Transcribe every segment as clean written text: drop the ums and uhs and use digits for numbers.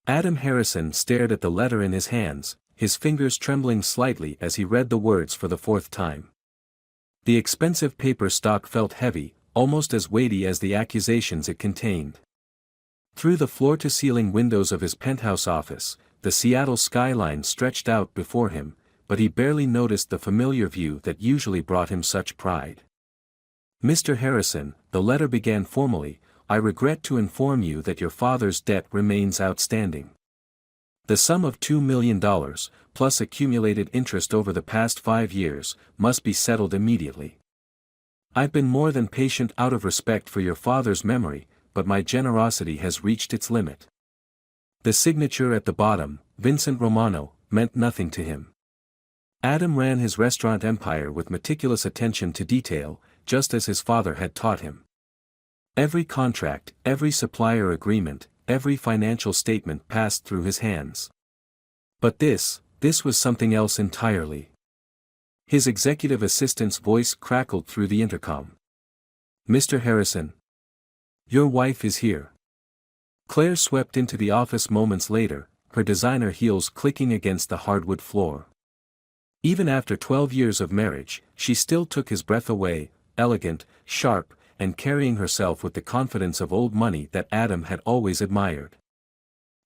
Adam Harrison stared at the letter in his hands, his fingers trembling slightly as he read the words for the fourth time. The expensive paper stock felt heavy, almost as weighty as the accusations it contained. Through the floor-to-ceiling windows of his penthouse office, the Seattle skyline stretched out before him, but he barely noticed the familiar view that usually brought him such pride. Mr. Harrison, the letter began formally, I regret to inform you that your father's debt remains outstanding. The sum of $2 million, plus accumulated interest over the past 5 years, must be settled immediately. I've been more than patient out of respect for your father's memory, but my generosity has reached its limit. The signature at the bottom, Vincent Romano, meant nothing to him. Adam ran his restaurant empire with meticulous attention to detail, just as his father had taught him. Every contract, every supplier agreement, every financial statement passed through his hands. But this was something else entirely. His executive assistant's voice crackled through the intercom. Mr. Harrison. Your wife is here. Claire swept into the office moments later, her designer heels clicking against the hardwood floor. Even after 12 years of marriage, she still took his breath away, elegant, sharp, and carrying herself with the confidence of old money that Adam had always admired.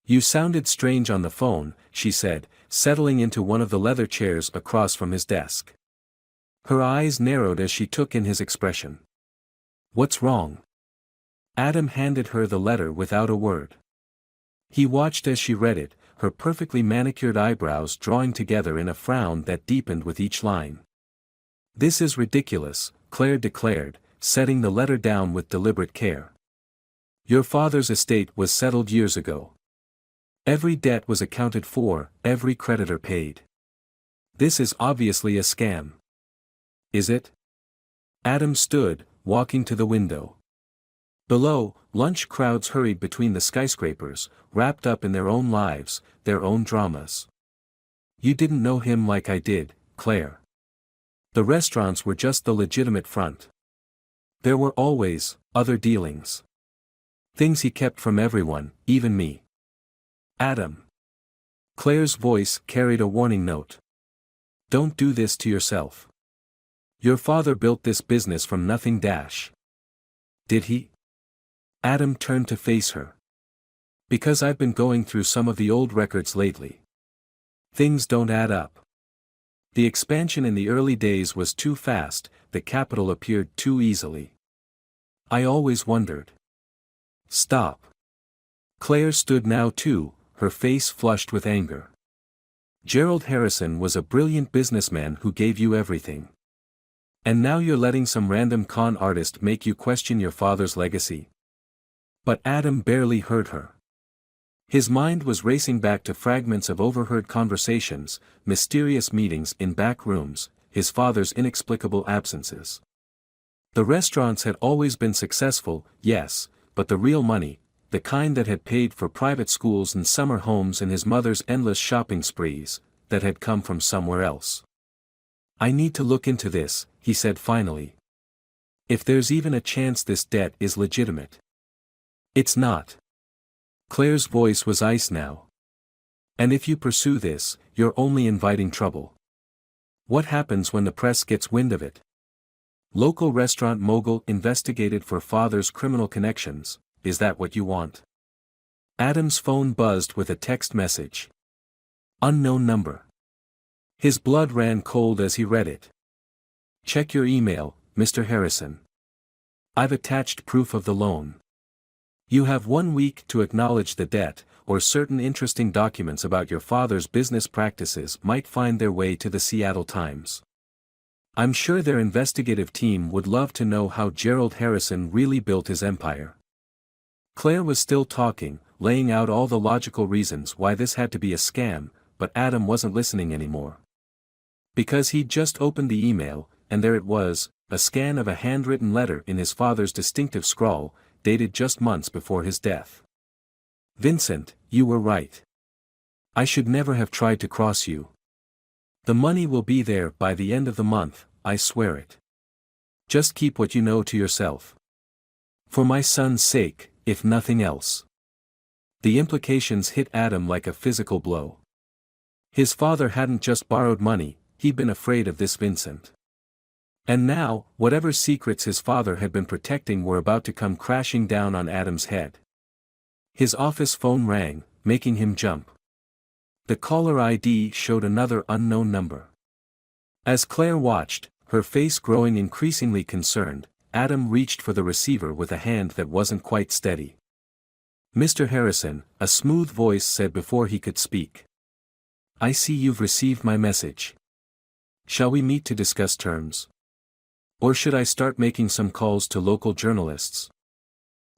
You sounded strange on the phone, she said, settling into one of the leather chairs across from his desk. Her eyes narrowed as she took in his expression. What's wrong? Adam handed her the letter without a word. He watched as she read it, her perfectly manicured eyebrows drawing together in a frown that deepened with each line. This is ridiculous, Claire declared, setting the letter down with deliberate care. Your father's estate was settled years ago. Every debt was accounted for, every creditor paid. This is obviously a scam. Is it? Adam stood, walking to the window. Below, lunch crowds hurried between the skyscrapers, wrapped up in their own lives, their own dramas. You didn't know him like I did, Claire. The restaurants were just the legitimate front. There were always other dealings. Things he kept from everyone, even me. Adam. Claire's voice carried a warning note. Don't do this to yourself. Your father built this business from nothing. Did he? Adam turned to face her. Because I've been going through some of the old records lately. Things don't add up. The expansion in the early days was too fast, the capital appeared too easily. I always wondered. Stop. Claire stood now too, her face flushed with anger. Gerald Harrison was a brilliant businessman who gave you everything. And now you're letting some random con artist make you question your father's legacy? But Adam barely heard her. His mind was racing back to fragments of overheard conversations, mysterious meetings in back rooms, his father's inexplicable absences. The restaurants had always been successful, yes, but the real money, the kind that had paid for private schools and summer homes and his mother's endless shopping sprees, that had come from somewhere else. I need to look into this, he said finally. If there's even a chance this debt is legitimate. It's not. Claire's voice was ice now. And if you pursue this, you're only inviting trouble. What happens when the press gets wind of it? Local restaurant mogul investigated for father's criminal connections, is that what you want? Adam's phone buzzed with a text message. Unknown number. His blood ran cold as he read it. Check your email, Mr. Harrison. I've attached proof of the loan. You have 1 week to acknowledge the debt, or certain interesting documents about your father's business practices might find their way to the Seattle Times. I'm sure their investigative team would love to know how Gerald Harrison really built his empire. Claire was still talking, laying out all the logical reasons why this had to be a scam, but Adam wasn't listening anymore. Because he'd just opened the email, and there it was, a scan of a handwritten letter in his father's distinctive scrawl, dated just months before his death. Vincent, you were right. I should never have tried to cross you. The money will be there by the end of the month, I swear it. Just keep what you know to yourself. For my son's sake, if nothing else. The implications hit Adam like a physical blow. His father hadn't just borrowed money, he'd been afraid of this Vincent. And now, whatever secrets his father had been protecting were about to come crashing down on Adam's head. His office phone rang, making him jump. The caller ID showed another unknown number. As Claire watched, her face growing increasingly concerned, Adam reached for the receiver with a hand that wasn't quite steady. "Mr. Harrison," a smooth voice said before he could speak. "I see you've received my message. Shall we meet to discuss terms? Or should I start making some calls to local journalists?"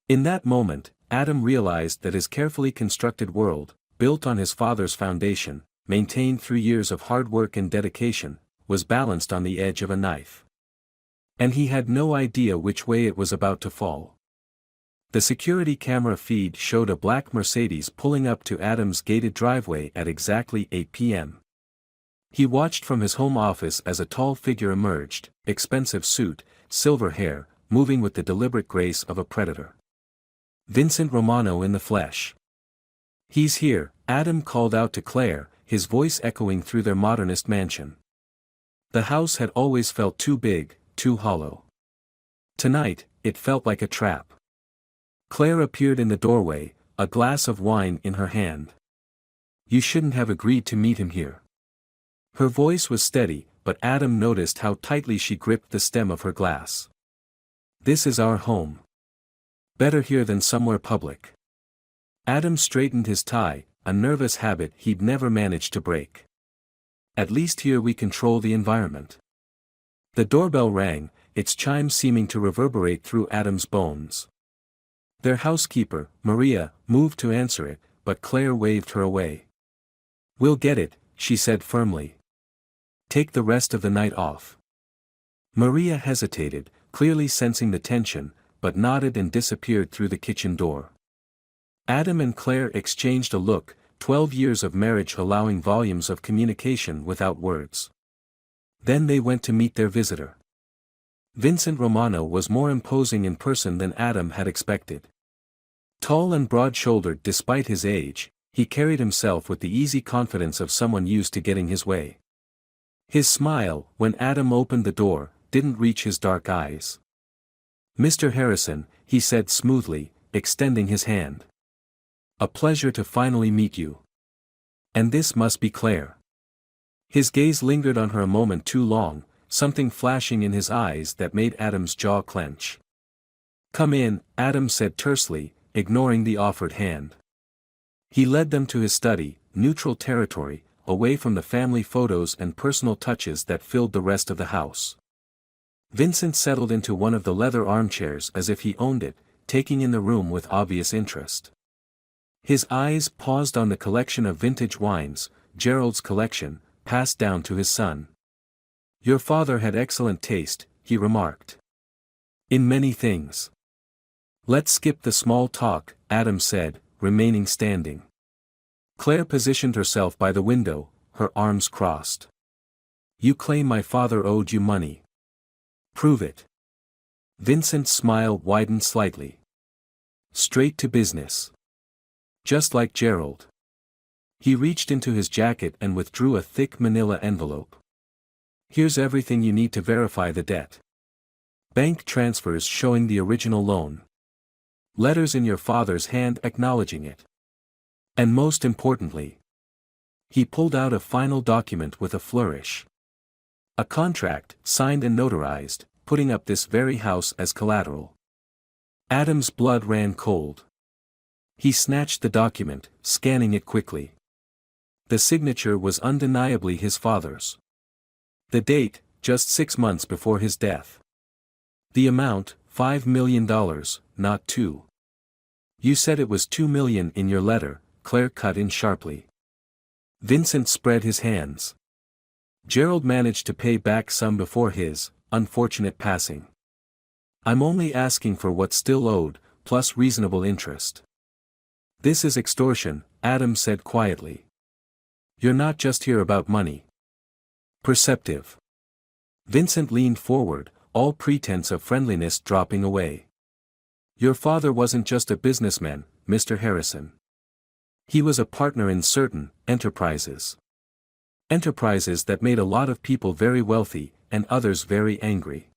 In that moment, Adam realized that his carefully constructed world, built on his father's foundation, maintained through years of hard work and dedication, was balanced on the edge of a knife. And he had no idea which way it was about to fall. The security camera feed showed a black Mercedes pulling up to Adam's gated driveway at exactly 8 p.m. He watched from his home office as a tall figure emerged, expensive suit, silver hair, moving with the deliberate grace of a predator. Vincent Romano in the flesh. "He's here," Adam called out to Claire, his voice echoing through their modernist mansion. The house had always felt too big, too hollow. Tonight, it felt like a trap. Claire appeared in the doorway, a glass of wine in her hand. "You shouldn't have agreed to meet him here." Her voice was steady, but Adam noticed how tightly she gripped the stem of her glass. "This is our home. Better here than somewhere public." Adam straightened his tie, a nervous habit he'd never managed to break. "At least here we control the environment." The doorbell rang, its chimes seeming to reverberate through Adam's bones. Their housekeeper, Maria, moved to answer it, but Claire waved her away. "We'll get it," she said firmly. "Take the rest of the night off." Maria hesitated, clearly sensing the tension, but nodded and disappeared through the kitchen door. Adam and Claire exchanged a look, 12 years of marriage allowing volumes of communication without words. Then they went to meet their visitor. Vincent Romano was more imposing in person than Adam had expected. Tall and broad-shouldered despite his age, he carried himself with the easy confidence of someone used to getting his way. His smile, when Adam opened the door, didn't reach his dark eyes. "Mr. Harrison," he said smoothly, extending his hand. "A pleasure to finally meet you. And this must be Claire." His gaze lingered on her a moment too long, something flashing in his eyes that made Adam's jaw clench. "Come in," Adam said tersely, ignoring the offered hand. He led them to his study, neutral territory, away from the family photos and personal touches that filled the rest of the house. Vincent settled into one of the leather armchairs as if he owned it, taking in the room with obvious interest. His eyes paused on the collection of vintage wines, Gerald's collection, passed down to his son. "Your father had excellent taste," he remarked. "In many things." "Let's skip the small talk," Adam said, remaining standing. Claire positioned herself by the window, her arms crossed. "You claim my father owed you money. Prove it." Vincent's smile widened slightly. "Straight to business. Just like Gerald." He reached into his jacket and withdrew a thick manila envelope. "Here's everything you need to verify the debt. Bank transfers showing the original loan. Letters in your father's hand acknowledging it. And most importantly," he pulled out a final document with a flourish. "A contract, signed and notarized, putting up this very house as collateral." Adam's blood ran cold. He snatched the document, scanning it quickly. The signature was undeniably his father's. The date, just 6 months before his death. The amount, $5 million, not $2. "You said it was $2 million in your letter," Claire cut in sharply. Vincent spread his hands. "Gerald managed to pay back some before his unfortunate passing. I'm only asking for what's still owed, plus reasonable interest." "This is extortion," Adam said quietly. "You're not just here about money." "Perceptive." Vincent leaned forward, all pretense of friendliness dropping away. "Your father wasn't just a businessman, Mr. Harrison. He was a partner in certain enterprises. Enterprises that made a lot of people very wealthy, and others very angry.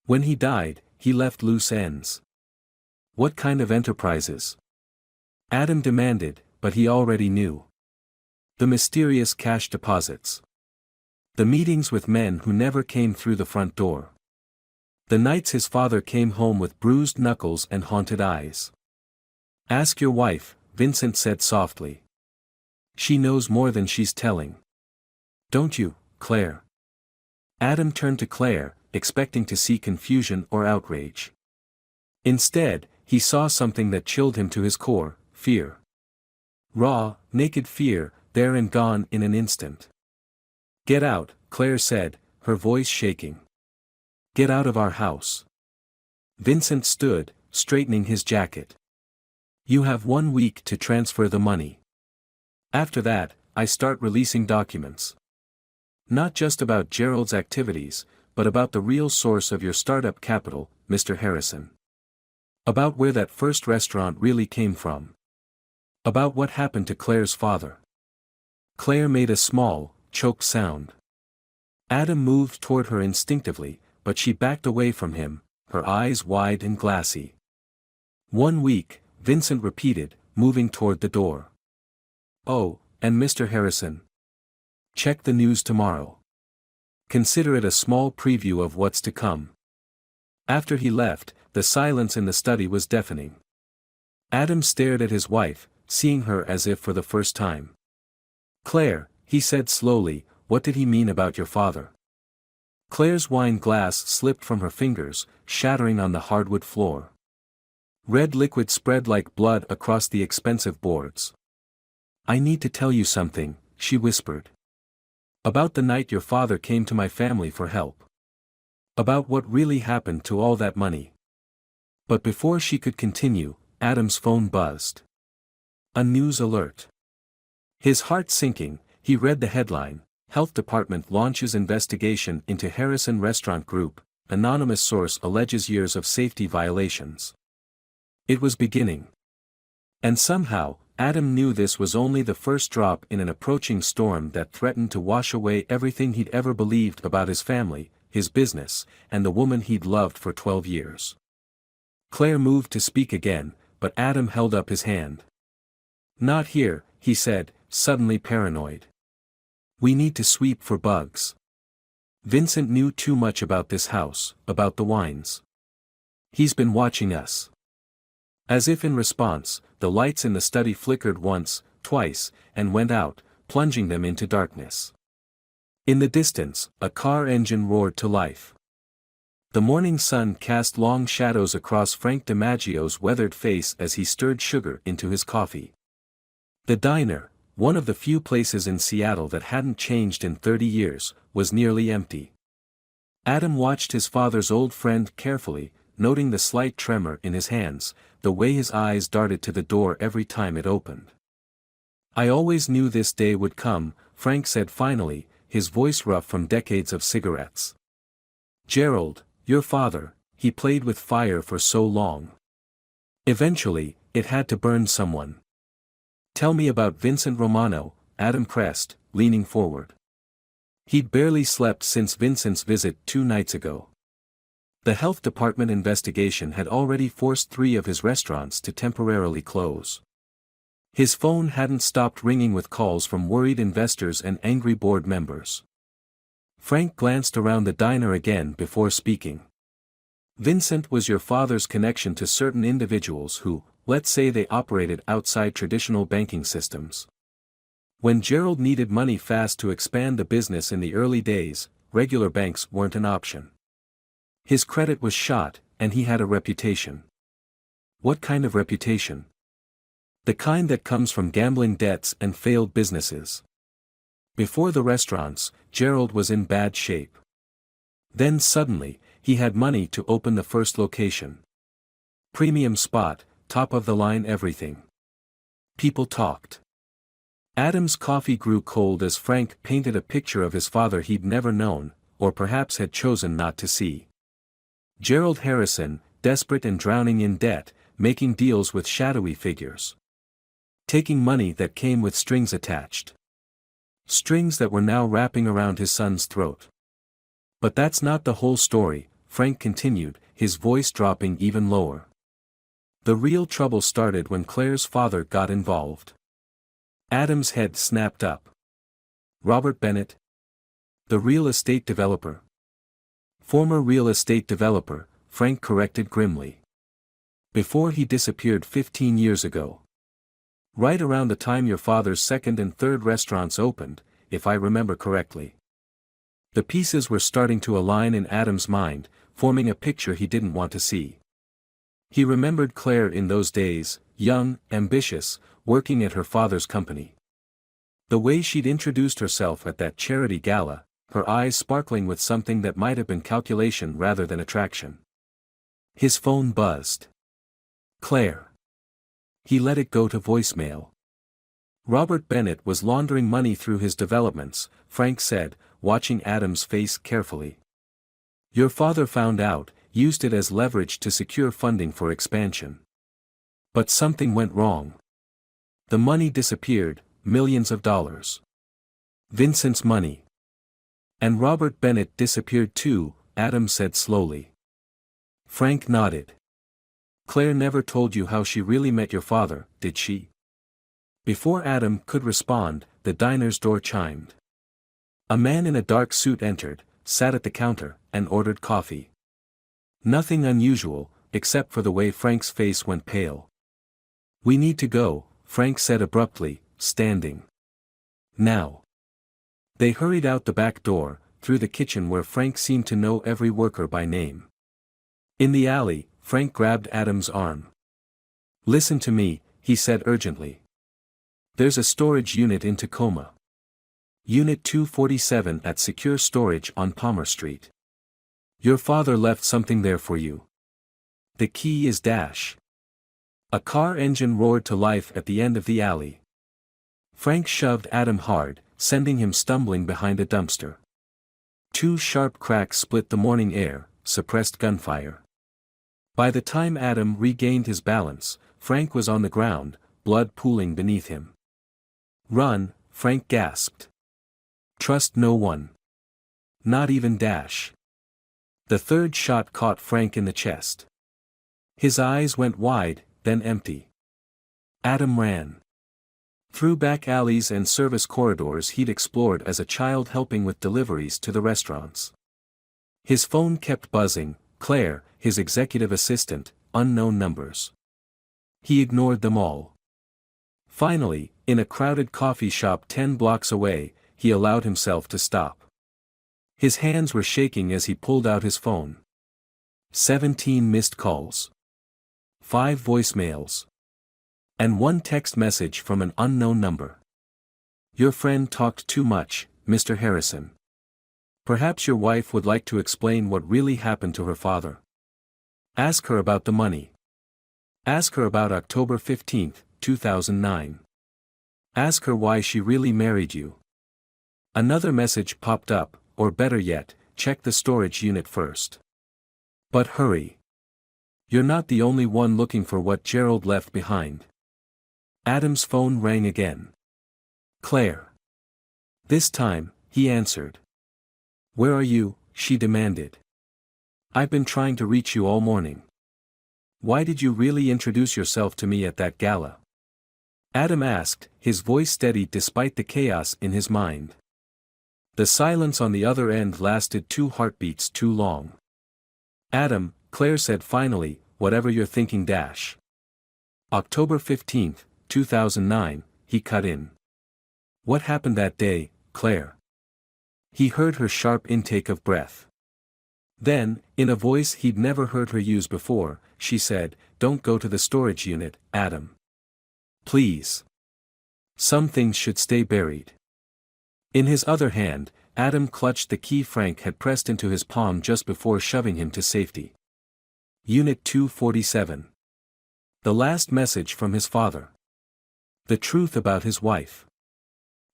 When he died, he left loose ends. What kind of enterprises? Adam demanded, but he already knew. The mysterious cash deposits. The meetings with men who never came through the front door. The nights his father came home with bruised knuckles and haunted eyes. Ask your wife, Vincent said softly. She knows more than she's telling. Don't you, Claire? Adam turned to Claire, expecting to see confusion or outrage. Instead, he saw something that chilled him to his core: fear. Raw, naked fear, there and gone in an instant. Get out, Claire said, her voice shaking. Get out of our house. Vincent stood, straightening his jacket. You have 1 week to transfer the money. After that, I start releasing documents. Not just about Gerald's activities, but about the real source of your startup capital, Mr. Harrison. About where that first restaurant really came from. About what happened to Claire's father. Claire made a small, choked sound. Adam moved toward her instinctively, but she backed away from him, her eyes wide and glassy. 1 week, Vincent repeated, moving toward the door. Oh, and Mr. Harrison. Check the news tomorrow. Consider it a small preview of what's to come. After he left, the silence in the study was deafening. Adam stared at his wife, seeing her as if for the first time. Claire, he said slowly, what did he mean about your father? Claire's wine glass slipped from her fingers, shattering on the hardwood floor. Red liquid spread like blood across the expensive boards. I need to tell you something, she whispered. About the night your father came to my family for help. About what really happened to all that money. But before she could continue, Adam's phone buzzed. A news alert. His heart sinking, he read the headline: Health Department launches investigation into Harrison Restaurant Group, anonymous source alleges years of safety violations. It was beginning. And somehow, Adam knew this was only the first drop in an approaching storm that threatened to wash away everything he'd ever believed about his family, his business, and the woman he'd loved for 12 years. Claire moved to speak again, but Adam held up his hand. Not here, he said, suddenly paranoid. We need to sweep for bugs. Vincent knew too much about this house, about the wines. He's been watching us. As if in response, the lights in the study flickered once, twice, and went out, plunging them into darkness. In the distance, a car engine roared to life. The morning sun cast long shadows across Frank DiMaggio's weathered face as he stirred sugar into his coffee. The diner, one of the few places in Seattle that hadn't changed in 30 years, was nearly empty. Adam watched his father's old friend carefully, noting the slight tremor in his hands, the way his eyes darted to the door every time it opened. I always knew this day would come, Frank said finally, his voice rough from decades of cigarettes. Gerald, your father, he played with fire for so long. Eventually, it had to burn someone. Tell me about Vincent Romano, Adam pressed, leaning forward. He'd barely slept since Vincent's visit 2 nights ago. The health department investigation had already forced 3 of his restaurants to temporarily close. His phone hadn't stopped ringing with calls from worried investors and angry board members. Frank glanced around the diner again before speaking. Vincent was your father's connection to certain individuals who, let's say they operated outside traditional banking systems. When Gerald needed money fast to expand the business in the early days, regular banks weren't an option. His credit was shot, and he had a reputation. What kind of reputation? The kind that comes from gambling debts and failed businesses. Before the restaurants, Gerald was in bad shape. Then suddenly, he had money to open the first location. Premium spot, top of the line everything. People talked. Adam's coffee grew cold as Frank painted a picture of his father he'd never known, or perhaps had chosen not to see. Gerald Harrison, desperate and drowning in debt, making deals with shadowy figures. taking money that came with strings attached. Strings that were now wrapping around his son's throat. But that's not the whole story, Frank continued, his voice dropping even lower. The real trouble started when Claire's father got involved. Adam's head snapped up. Robert Bennett? The real estate developer. Former real estate developer, Frank corrected grimly. Before he disappeared 15 years ago. Right around the time your father's second and third restaurants opened, if I remember correctly. The pieces were starting to align in Adam's mind, forming a picture he didn't want to see. He remembered Claire in those days, young, ambitious, working at her father's company. The way she'd introduced herself at that charity gala, her eyes sparkling with something that might have been calculation rather than attraction. His phone buzzed. Claire. He let it go to voicemail. Robert Bennett was laundering money through his developments, Frank said, watching Adam's face carefully. Your father found out, used it as leverage to secure funding for expansion. But something went wrong. The money disappeared, millions of dollars. Vincent's money. And Robert Bennett disappeared too, Adam said slowly. Frank nodded. Claire never told you how she really met your father, did she? Before Adam could respond, the diner's door chimed. A man in a dark suit entered, sat at the counter, and ordered coffee. Nothing unusual, except for the way Frank's face went pale. We need to go, Frank said abruptly, standing. Now. They hurried out the back door, through the kitchen where Frank seemed to know every worker by name. In the alley, Frank grabbed Adam's arm. Listen to me, he said urgently. There's a storage unit in Tacoma. Unit 247 at Secure Storage on Palmer Street. Your father left something there for you. The key is dash. A car engine roared to life at the end of the alley. Frank shoved Adam hard, sending him stumbling behind a dumpster. Two sharp cracks split the morning air, suppressed gunfire. By the time Adam regained his balance, Frank was on the ground, blood pooling beneath him. Run, Frank gasped. Trust no one. Not even Dash. The third shot caught Frank in the chest. His eyes went wide, then empty. Adam ran. Through back alleys and service corridors he'd explored as a child, helping with deliveries to the restaurants. His phone kept buzzing, Claire, his executive assistant, unknown numbers. He ignored them all. Finally, in a crowded coffee shop 10 blocks away, he allowed himself to stop. His hands were shaking as he pulled out his phone. 17 missed calls. 5 voicemails. And 1 text message from an unknown number. Your friend talked too much, Mr. Harrison. Perhaps your wife would like to explain what really happened to her father. Ask her about the money. Ask her about October 15, 2009. Ask her why she really married you. Another message popped up, or better yet, check the storage unit first. But hurry. You're not the only one looking for what Gerald left behind. Adam's phone rang again. Claire. This time, he answered. Where are you? She demanded. I've been trying to reach you all morning. Why did you really introduce yourself to me at that gala? Adam asked, his voice steady despite the chaos in his mind. The silence on the other end lasted 2 heartbeats too long. Adam, Claire said finally, whatever you're thinking Dash. October 15, 2009, he cut in. What happened that day, Claire? He heard her sharp intake of breath. Then, in a voice he'd never heard her use before, she said, Don't go to the storage unit, Adam. Please. Some things should stay buried. In his other hand, Adam clutched the key Frank had pressed into his palm just before shoving him to safety. Unit 247. The last message from his father. The truth about his wife.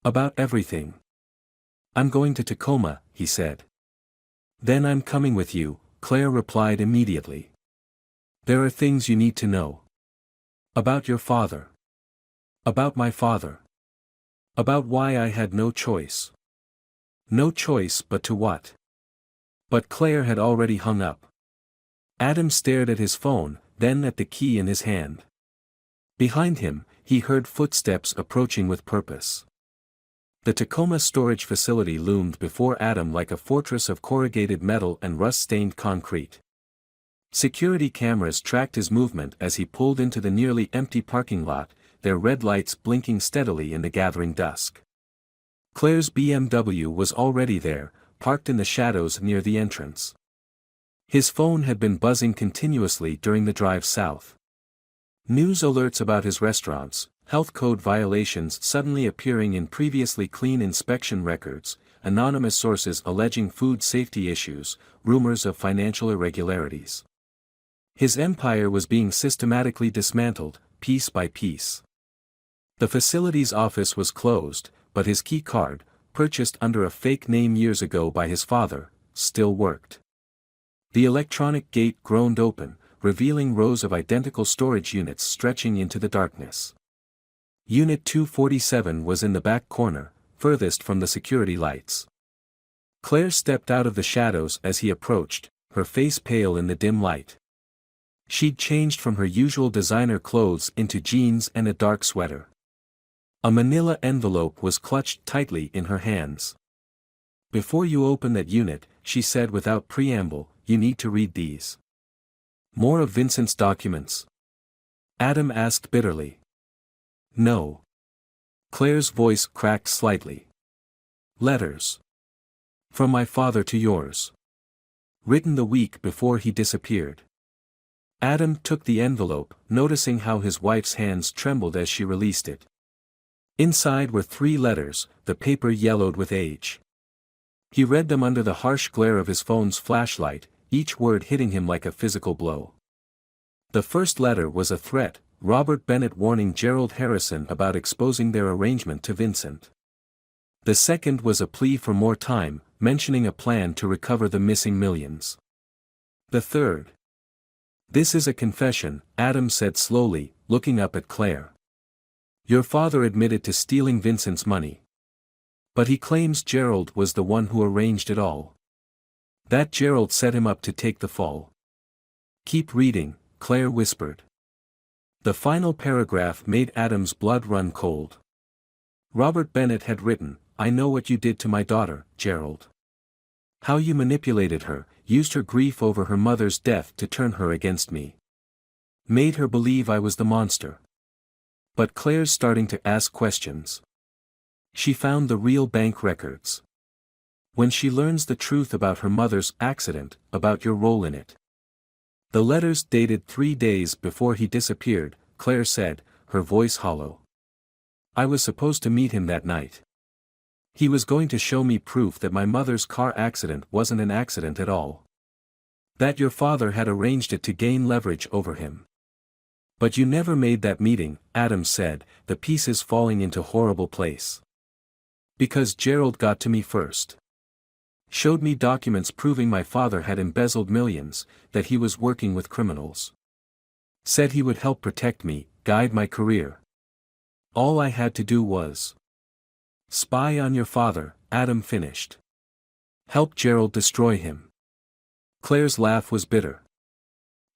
About everything. I'm going to Tacoma, he said. Then I'm coming with you, Claire replied immediately. There are things you need to know. About your father. About my father. About why I had no choice. No choice but to what? But Claire had already hung up. Adam stared at his phone, then at the key in his hand. Behind him, he heard footsteps approaching with purpose. The Tacoma storage facility loomed before Adam like a fortress of corrugated metal and rust-stained concrete. Security cameras tracked his movement as he pulled into the nearly empty parking lot, their red lights blinking steadily in the gathering dusk. Claire's BMW was already there, parked in the shadows near the entrance. His phone had been buzzing continuously during the drive south. News alerts about his restaurants, health code violations suddenly appearing in previously clean inspection records, anonymous sources alleging food safety issues, rumors of financial irregularities. His empire was being systematically dismantled, piece by piece. The facility's office was closed, but his key card, purchased under a fake name years ago by his father, still worked. The electronic gate groaned open, revealing rows of identical storage units stretching into the darkness. Unit 247 was in the back corner, furthest from the security lights. Claire stepped out of the shadows as he approached, her face pale in the dim light. She'd changed from her usual designer clothes into jeans and a dark sweater. A manila envelope was clutched tightly in her hands. "Before you open that unit," she said without preamble, "you need to read these." "More of Vincent's documents?" Adam asked bitterly. "No." Claire's voice cracked slightly. "Letters. From my father to yours. Written the week before he disappeared." Adam took the envelope, noticing how his wife's hands trembled as she released it. Inside were 3 letters, the paper yellowed with age. He read them under the harsh glare of his phone's flashlight, each word hitting him like a physical blow. The first letter was a threat, Robert Bennett warning Gerald Harrison about exposing their arrangement to Vincent. The second was a plea for more time, mentioning a plan to recover the missing millions. The third. "This is a confession," Adam said slowly, looking up at Claire. "Your father admitted to stealing Vincent's money. But he claims Gerald was the one who arranged it all. That Gerald set him up to take the fall." "Keep reading," Claire whispered. The final paragraph made Adam's blood run cold. Robert Bennett had written, "I know what you did to my daughter, Gerald. How you manipulated her, used her grief over her mother's death to turn her against me. Made her believe I was the monster." But Claire's starting to ask questions. She found the real bank records. When she learns the truth about her mother's accident, about your role in it. The letters dated 3 days before he disappeared, Claire said, her voice hollow. "I was supposed to meet him that night. He was going to show me proof that my mother's car accident wasn't an accident at all. That your father had arranged it to gain leverage over him. But you never made that meeting," Adam said, the pieces falling into horrible place. "Because Gerald got to me first. Showed me documents proving my father had embezzled millions, that he was working with criminals. Said he would help protect me, guide my career. All I had to do was spy on your father," Adam finished. "Help Gerald destroy him." Claire's laugh was bitter.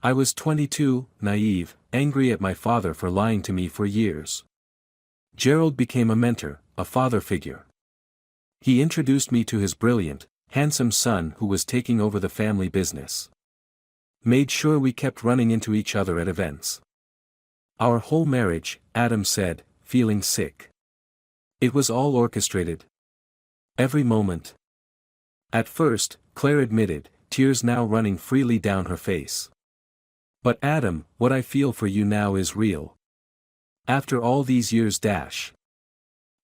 "I was 22, naive, angry at my father for lying to me for years. Gerald became a mentor, a father figure. He introduced me to his brilliant, handsome son who was taking over the family business. Made sure we kept running into each other at events. Our whole marriage," Adam said, feeling sick. "It was all orchestrated. Every moment." At first, Claire admitted, tears now running freely down her face. "But Adam, what I feel for you now is real. After all these years dash."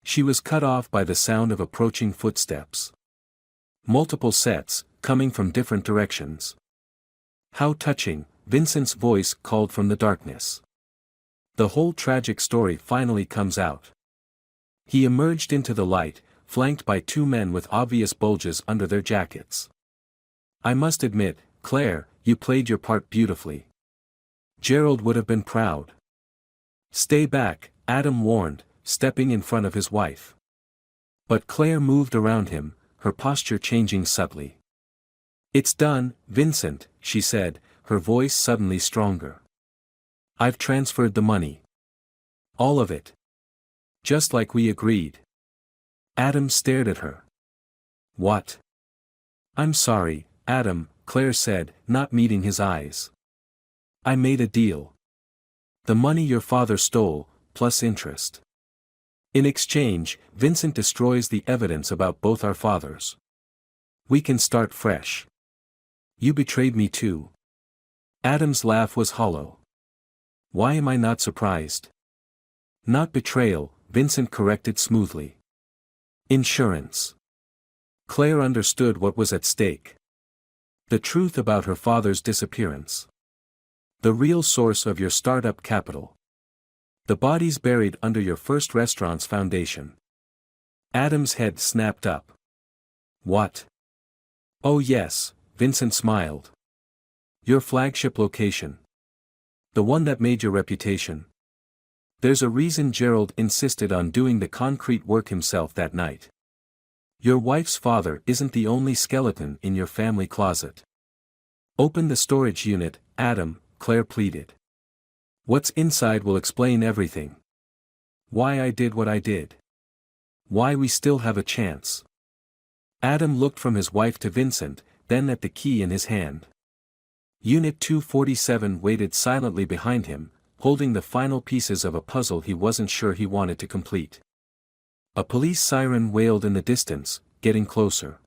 She was cut off by the sound of approaching footsteps. Multiple sets, coming from different directions. "How touching," Vincent's voice called from the darkness. "The whole tragic story finally comes out." He emerged into the light, flanked by 2 men with obvious bulges under their jackets. "I must admit, Claire, you played your part beautifully. Gerald would have been proud." "Stay back," Adam warned, stepping in front of his wife. But Claire moved around him, her posture changing subtly. "It's done, Vincent," she said, her voice suddenly stronger. "I've transferred the money. All of it. Just like we agreed." Adam stared at her. "What?" "I'm sorry, Adam," Claire said, not meeting his eyes. "I made a deal. The money your father stole, plus interest. In exchange, Vincent destroys the evidence about both our fathers. We can start fresh. You betrayed me too." Adam's laugh was hollow. "Why am I not surprised?" "Not betrayal," Vincent corrected smoothly. "Insurance." Claire understood what was at stake. The truth about her father's disappearance. The real source of your startup capital. The bodies buried under your first restaurant's foundation. Adam's head snapped up. "What?" "Oh yes," Vincent smiled. "Your flagship location. The one that made your reputation. There's a reason Gerald insisted on doing the concrete work himself that night. Your wife's father isn't the only skeleton in your family closet. Open the storage unit, Adam," Claire pleaded. "What's inside will explain everything. Why I did what I did. Why we still have a chance." Adam looked from his wife to Vincent, then at the key in his hand. Unit 247 waited silently behind him, holding the final pieces of a puzzle he wasn't sure he wanted to complete. A police siren wailed in the distance, getting closer.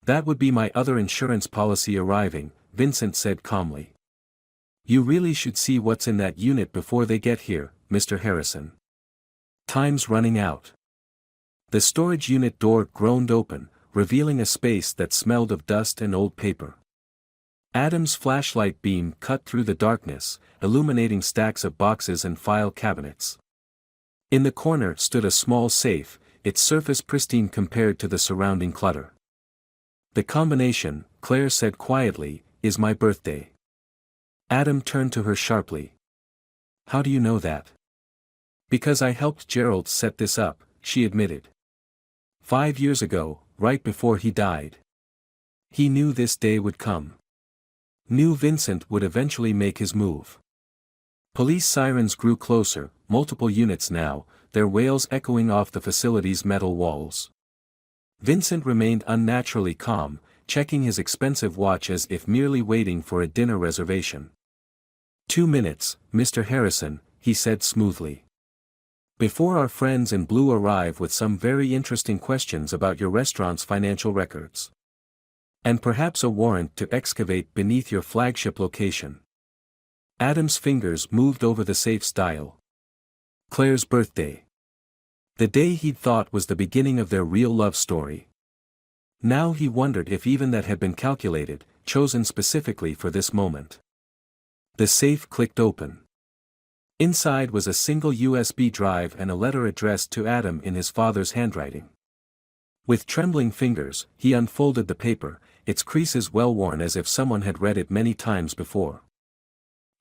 "That would be my other insurance policy arriving," Vincent said calmly. "You really should see what's in that unit before they get here, Mr. Harrison. Time's running out." The storage unit door groaned open, revealing a space that smelled of dust and old paper. Adam's flashlight beam cut through the darkness, illuminating stacks of boxes and file cabinets. In the corner stood a small safe, its surface pristine compared to the surrounding clutter. "The combination," Claire said quietly, "is my birthday." Adam turned to her sharply. "How do you know that?" "Because I helped Gerald set this up," she admitted. 5 years ago, right before he died. He knew this day would come. Knew Vincent would eventually make his move. Police sirens grew closer, multiple units now, their wails echoing off the facility's metal walls. Vincent remained unnaturally calm, checking his expensive watch as if merely waiting for a dinner reservation. 2 minutes, Mr. Harrison," he said smoothly. "Before our friends in blue arrive with some very interesting questions about your restaurant's financial records. And perhaps a warrant to excavate beneath your flagship location." Adam's fingers moved over the safe's dial. Claire's birthday. The day he'd thought was the beginning of their real love story. Now he wondered if even that had been calculated, chosen specifically for this moment. The safe clicked open. Inside was a single USB drive and a letter addressed to Adam in his father's handwriting. With trembling fingers, he unfolded the paper, its creases well worn as if someone had read it many times before.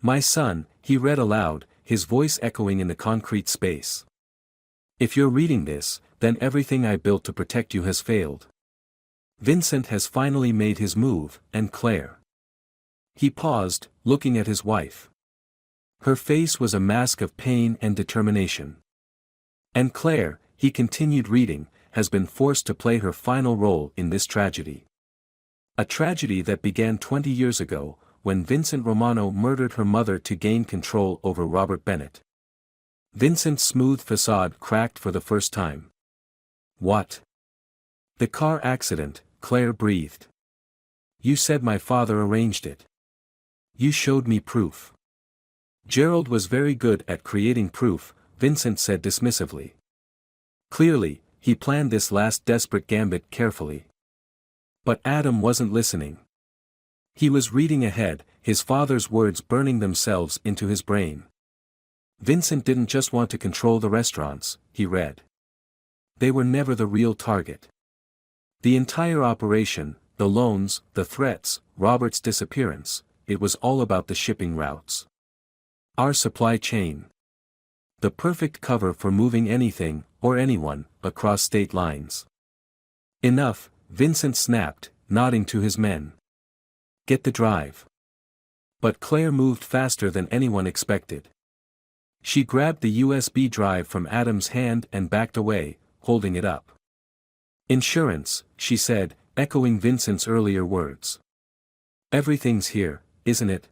"My son," he read aloud, his voice echoing in the concrete space. "If you're reading this, then everything I built to protect you has failed. Vincent has finally made his move, and Claire." He paused, looking at his wife. Her face was a mask of pain and determination. "And Claire," he continued reading, "has been forced to play her final role in this tragedy. A tragedy that began 20 years ago, when Vincent Romano murdered her mother to gain control over Robert Bennett." Vincent's smooth facade cracked for the first time. "What?" "The car accident," Claire breathed. "You said my father arranged it. You showed me proof." "Gerald was very good at creating proof," Vincent said dismissively. "Clearly, he planned this last desperate gambit carefully." But Adam wasn't listening. He was reading ahead, his father's words burning themselves into his brain. Vincent didn't just want to control the restaurants, he read. They were never the real target. The entire operation, the loans, the threats, Robert's disappearance, it was all about the shipping routes. Our supply chain. The perfect cover for moving anything, or anyone, across state lines. Enough, Vincent snapped, nodding to his men. Get the drive. But Claire moved faster than anyone expected. She grabbed the USB drive from Adam's hand and backed away, holding it up. Insurance, she said, echoing Vincent's earlier words. Everything's here, isn't it?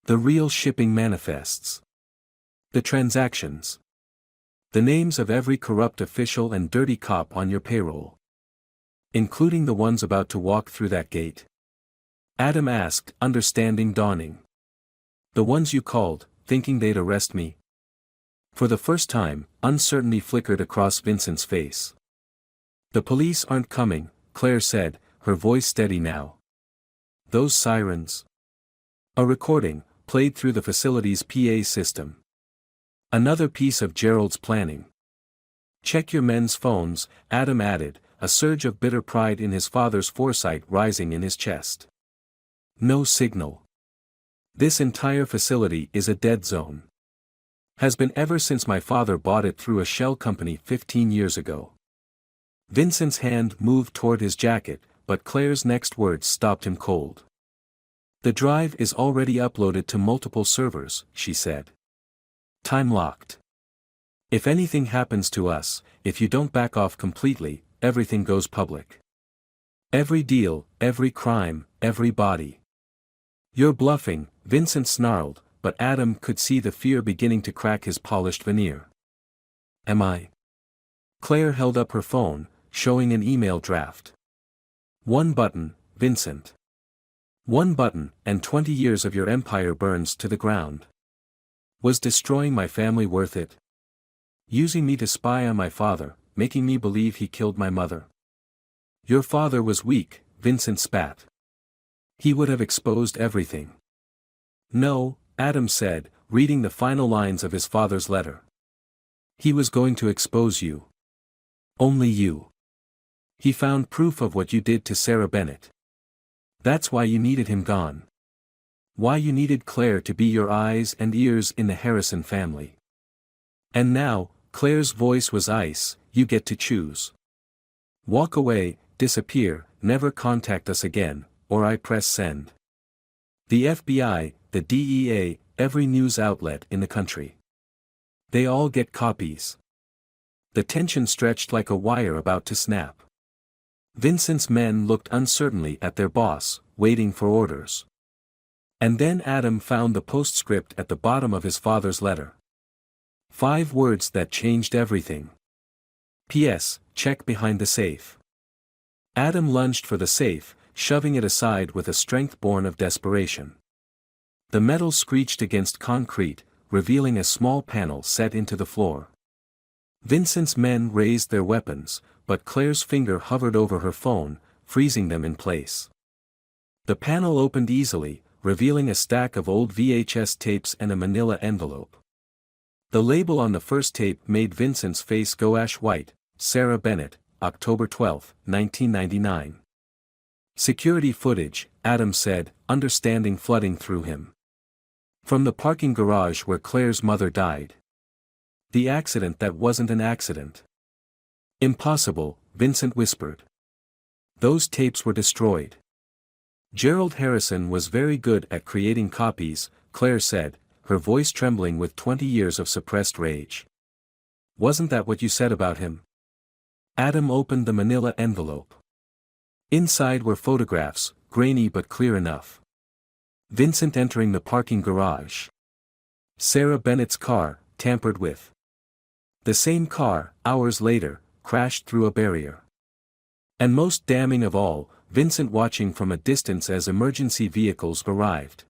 The real shipping manifests. The transactions. The names of every corrupt official and dirty cop on your payroll. Including the ones about to walk through that gate. Adam asked, understanding dawning. The ones you called, thinking they'd arrest me? For the first time, uncertainty flickered across Vincent's face. The police aren't coming, Claire said, her voice steady now. Those sirens. A recording, played through the facility's PA system. Another piece of Gerald's planning. Check your men's phones, Adam added, a surge of bitter pride in his father's foresight rising in his chest. No signal. This entire facility is a dead zone. Has been ever since my father bought it through a shell company 15 years ago. Vincent's hand moved toward his jacket, but Claire's next words stopped him cold. The drive is already uploaded to multiple servers, she said. Time locked. If anything happens to us, if you don't back off completely, everything goes public. Every deal, every crime, every body. You're bluffing, Vincent snarled, but Adam could see the fear beginning to crack his polished veneer. Am I? Claire held up her phone, showing an email draft. One button, Vincent. One button, and 20 years of your empire burns to the ground. Was destroying my family worth it? Using me to spy on my father, making me believe he killed my mother. Your father was weak, Vincent spat. He would have exposed everything. No, Adam said, reading the final lines of his father's letter. He was going to expose you. Only you. He found proof of what you did to Sarah Bennett. That's why you needed him gone. Why you needed Claire to be your eyes and ears in the Harrison family. And now, Claire's voice was ice, you get to choose. Walk away, disappear, never contact us again, or I press send. The FBI, the DEA, every news outlet in the country. They all get copies. The tension stretched like a wire about to snap. Vincent's men looked uncertainly at their boss, waiting for orders. And then Adam found the postscript at the bottom of his father's letter. 5 words that changed everything. P.S. Check behind the safe. Adam lunged for the safe, shoving it aside with a strength born of desperation. The metal screeched against concrete, revealing a small panel set into the floor. Vincent's men raised their weapons, but Claire's finger hovered over her phone, freezing them in place. The panel opened easily, revealing a stack of old VHS tapes and a manila envelope. The label on the first tape made Vincent's face go ash white, Sarah Bennett, October 12, 1999. Security footage, Adam said, understanding flooding through him. From the parking garage where Claire's mother died. The accident that wasn't an accident. Impossible, Vincent whispered. Those tapes were destroyed. Gerald Harrison was very good at creating copies, Claire said, her voice trembling with 20 years of suppressed rage. Wasn't that what you said about him? Adam opened the manila envelope. Inside were photographs, grainy but clear enough. Vincent entering the parking garage. Sarah Bennett's car, tampered with. The same car, hours later, crashed through a barrier. And most damning of all, Vincent watching from a distance as emergency vehicles arrived.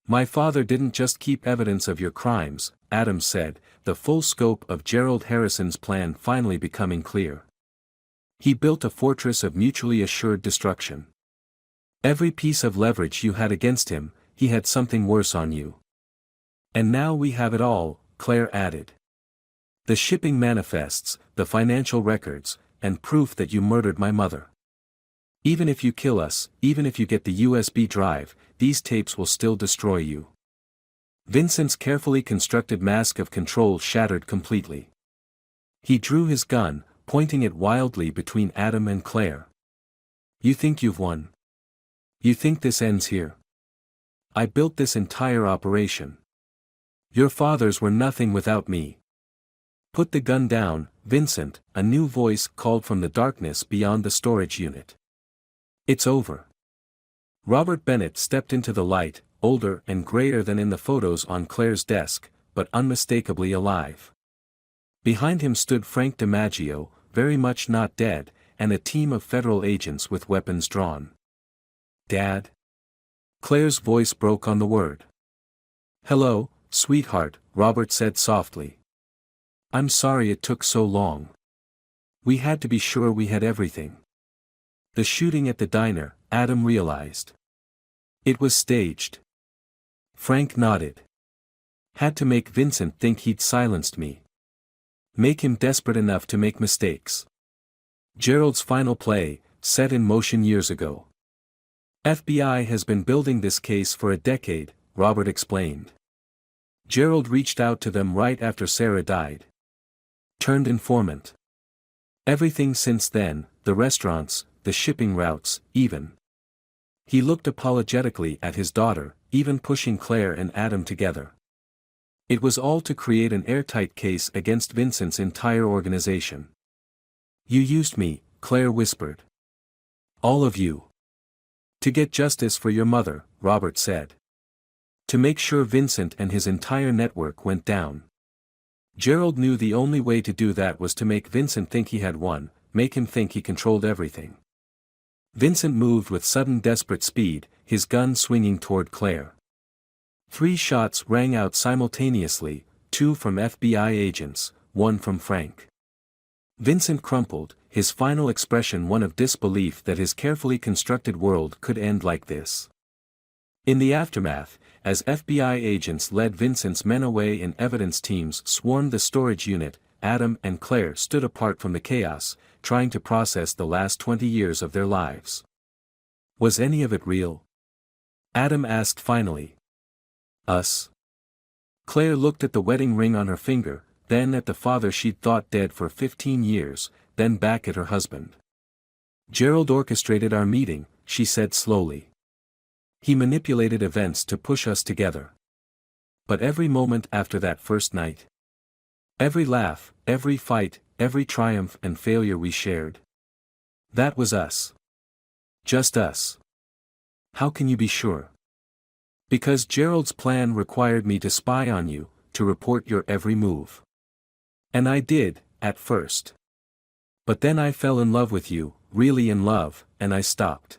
My father didn't just keep evidence of your crimes, Adam said, the full scope of Gerald Harrison's plan finally becoming clear. He built a fortress of mutually assured destruction. Every piece of leverage you had against him, he had something worse on you. And now we have it all, Claire added. The shipping manifests, the financial records, and proof that you murdered my mother. Even if you kill us, even if you get the USB drive, these tapes will still destroy you. Vincent's carefully constructed mask of control shattered completely. He drew his gun, pointing it wildly between Adam and Claire. You think you've won? You think this ends here? I built this entire operation. Your fathers were nothing without me. Put the gun down, Vincent, a new voice called from the darkness beyond the storage unit. It's over. Robert Bennett stepped into the light, older and grayer than in the photos on Claire's desk, but unmistakably alive. Behind him stood Frank DiMaggio, very much not dead, and a team of federal agents with weapons drawn. Dad? Claire's voice broke on the word. Hello, sweetheart, Robert said softly. I'm sorry it took so long. We had to be sure we had everything. The shooting at the diner, Adam realized. It was staged. Frank nodded. Had to make Vincent think he'd silenced me. Make him desperate enough to make mistakes. Gerald's final play, set in motion years ago. FBI has been building this case for a decade, Robert explained. Gerald reached out to them right after Sarah died. Turned informant. Everything since then, the restaurants, the shipping routes, even. He looked apologetically at his daughter, even pushing Claire and Adam together. It was all to create an airtight case against Vincent's entire organization. You used me, Claire whispered. All of you. To get justice for your mother, Robert said. To make sure Vincent and his entire network went down. Gerald knew the only way to do that was to make Vincent think he had won, make him think he controlled everything. Vincent moved with sudden desperate speed, his gun swinging toward Claire. 3 shots rang out simultaneously, 2 from FBI agents, 1 from Frank. Vincent crumpled, his final expression one of disbelief that his carefully constructed world could end like this. In the aftermath, as FBI agents led Vincent's men away and evidence teams swarmed the storage unit, Adam and Claire stood apart from the chaos, trying to process the last 20 years of their lives. Was any of it real? Adam asked finally. Us? Claire looked at the wedding ring on her finger, then at the father she'd thought dead for 15 years, then back at her husband. Gerald orchestrated our meeting, she said slowly. He manipulated events to push us together. But every moment after that first night. Every laugh, every fight, every triumph and failure we shared. That was us. Just us. How can you be sure? Because Gerald's plan required me to spy on you, to report your every move. And I did, at first. But then I fell in love with you, really in love, and I stopped.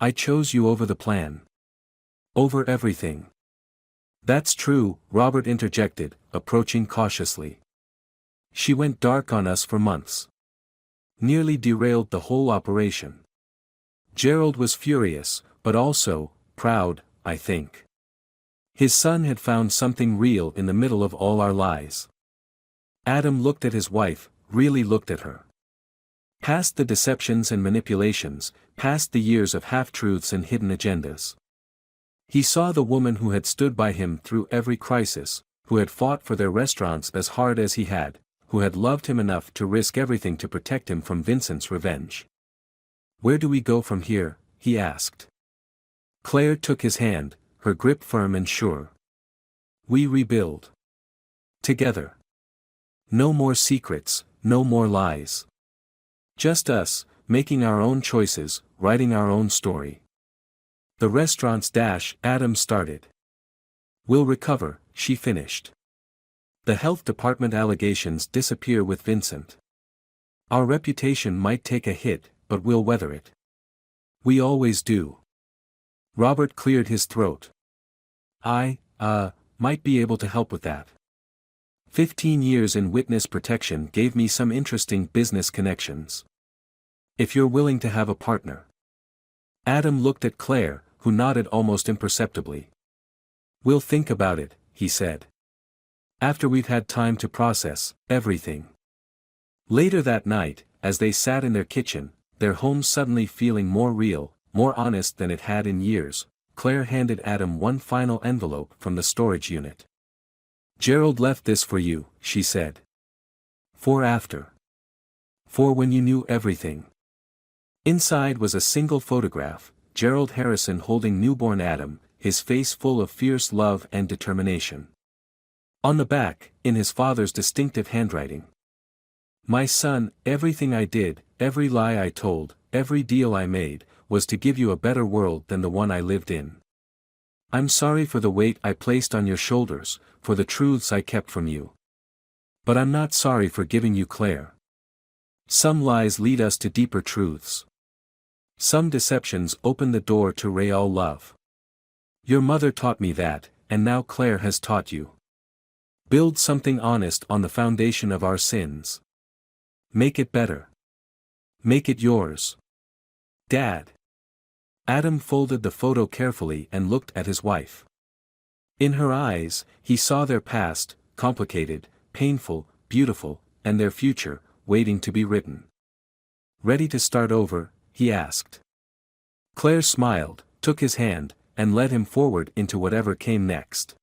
I chose you over the plan. Over everything. That's true, Robert interjected, approaching cautiously. She went dark on us for months. Nearly derailed the whole operation. Gerald was furious, but also, proud, I think. His son had found something real in the middle of all our lies. Adam looked at his wife, really looked at her. Past the deceptions and manipulations, past the years of half-truths and hidden agendas. He saw the woman who had stood by him through every crisis, who had fought for their restaurants as hard as he had, who had loved him enough to risk everything to protect him from Vincent's revenge. Where do we go from here? He asked. Claire took his hand, her grip firm and sure. We rebuild. Together. No more secrets, no more lies. Just us, making our own choices, writing our own story. The restaurants Adam started. We'll recover, she finished. The health department allegations disappear with Vincent. Our reputation might take a hit, but we'll weather it. We always do. Robert cleared his throat. I might be able to help with that. 15 years in witness protection gave me some interesting business connections. If you're willing to have a partner. Adam looked at Claire, who nodded almost imperceptibly. We'll think about it, he said. After we've had time to process everything. Later that night, as they sat in their kitchen, their home suddenly feeling more real, more honest than it had in years, Claire handed Adam one final envelope from the storage unit. "Gerald left this for you," she said. "For after. For when you knew everything." Inside was a single photograph, Gerald Harrison holding newborn Adam, his face full of fierce love and determination. On the back, in his father's distinctive handwriting: "My son, everything I did, every lie I told, every deal I made, was to give you a better world than the one I lived in. I'm sorry for the weight I placed on your shoulders, for the truths I kept from you. But I'm not sorry for giving you Claire. Some lies lead us to deeper truths. Some deceptions open the door to real love. Your mother taught me that, and now Claire has taught you. Build something honest on the foundation of our sins. Make it better. Make it yours. Dad." Adam folded the photo carefully and looked at his wife. In her eyes, he saw their past, complicated, painful, beautiful, and their future, waiting to be written. "Ready to start over?" he asked. Claire smiled, took his hand, and led him forward into whatever came next.